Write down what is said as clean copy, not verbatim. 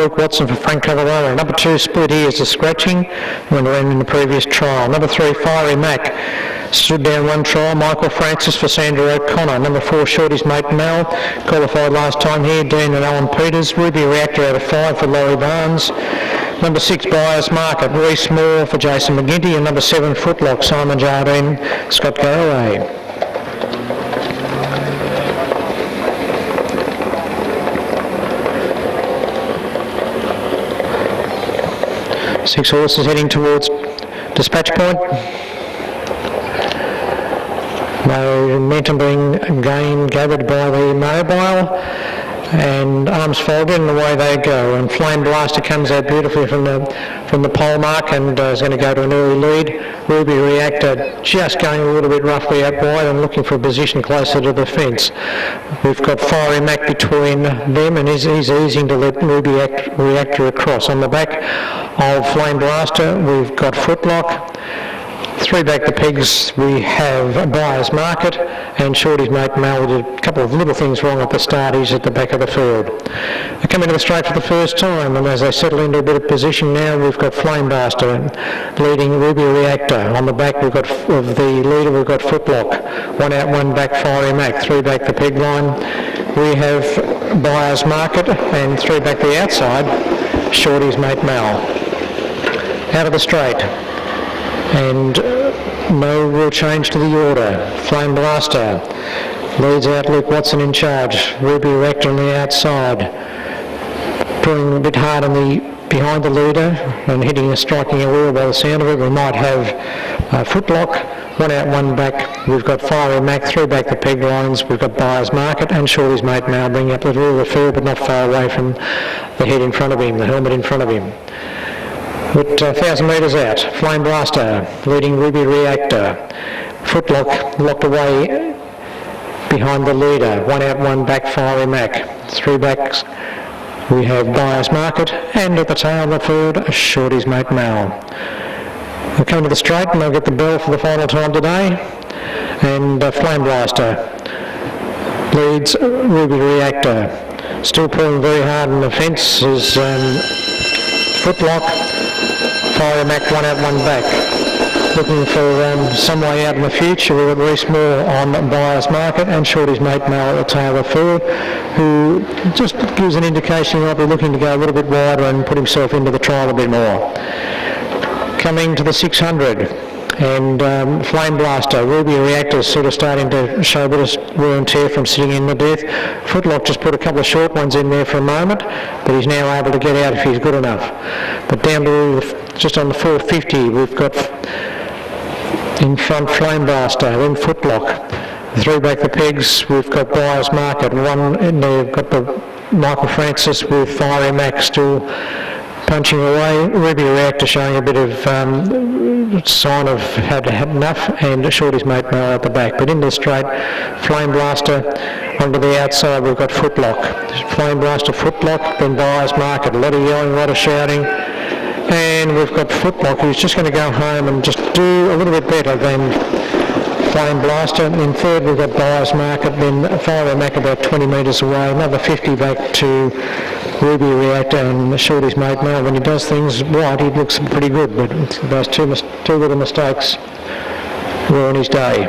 Luke Watson for Frank Cavallaro. Number 2, Split Ears, a scratching, went around in the previous trial. Number 3, Fiery Mac, stood down one trial. Michael Francis for Sandra O'Connor. Number 4, Shorty's Mate Mel, qualified last time here. Dean and Alan Peters. Ruby Reactor out of 5 for Laurie Barnes. Number 6, Buyers Market, Reece Moore for Jason McGinty. And number 7, Footlock, Simon Jardine, Scott Garraway. Six horses heading towards dispatch point. Momentum being gathered by the mobile, and arms folded and away they go. And Flame Blaster comes out beautifully from the pole mark and is going to go to an early lead. Ruby Reactor just going a little bit roughly out wide and looking for a position closer to the fence. We've got Fiery Mac between them, and he's easing to let Ruby Reactor across. On the back of Flame Blaster, we've got Footlock. 3 back the pegs, we have Buyers Market, and Shorty's Mate Mel did a couple of little things wrong at the start. He's at the back of the field. They come into the straight for the first time, and as they settle into a bit of position now, we've got Flame Blaster leading Ruby Reactor. On the back we've got of the leader, we've got Footlock. 1 out, 1 back, Fiery Mac. 3 back the peg line, we have Buyers Market, and 3 back the outside, Shorty's Mate Mel. Out of the straight. And no real change to the order. Flame Blaster leads out, Luke Watson in charge. Ruby Reactor on the outside, pulling a bit hard on behind the leader and striking a wheel by the sound of it. We might have Footlock. 1 out, 1 back. We've got Fiery Mac. 3 back the peg lines. We've got Buyers Market and Shorty's Mate Mel bringing up the rear of the field, but not far away from the head in front of him, the helmet in front of him. But 1,000 metres out, Flame Blaster leading Ruby Reactor. Footlock locked away behind the leader. 1 out, 1 back, Fiery Mac. 3 backs, we have Buyers Market, and at the tail of the field, Shorty's Mate Mel. They'll come to the straight and they'll get the bell for the final time today. And Flame Blaster leads Ruby Reactor. Still pulling very hard on the fence is Footlock. Fiery Mac. 1 out, 1 back. Looking for some way out in the future. We've got Reece Moore on Buyers Market and Shorty's Mate Mel at the tail of the field, who just gives an indication he might be looking to go a little bit wider and put himself into the trial a bit more. Coming to the 600, and Flame Blaster, Ruby Reactor sort of starting to show a bit of wear and tear from sitting in the death. Footlock just put a couple of short ones in there for a moment, but he's now able to get out if he's good enough. But down to just on the 450, we've got in front Flame Blaster, then Footlock. 3 back the pegs, we've got Buyers Market. 1 in there, we've got the Michael Francis with Fiery Mac still punching away. Ruby Reactor showing a bit of sign of had enough, and Shorty's Mate Mel at the back. But into the straight, Flame Blaster onto the outside, we've got Footlock. Flame Blaster, Footlock, then Buyers Market. A lot of yelling, a lot of shouting. And we've got Footlock, who's just going to go home and just do a little bit better than Flame Blaster. In third we've got Buyers Market, then Fiery Mac about 20 metres away. Another 50 back to Ruby Reactor and Shorty's Mate Mel. When he does things right, he looks pretty good, but those two little mistakes were on his day.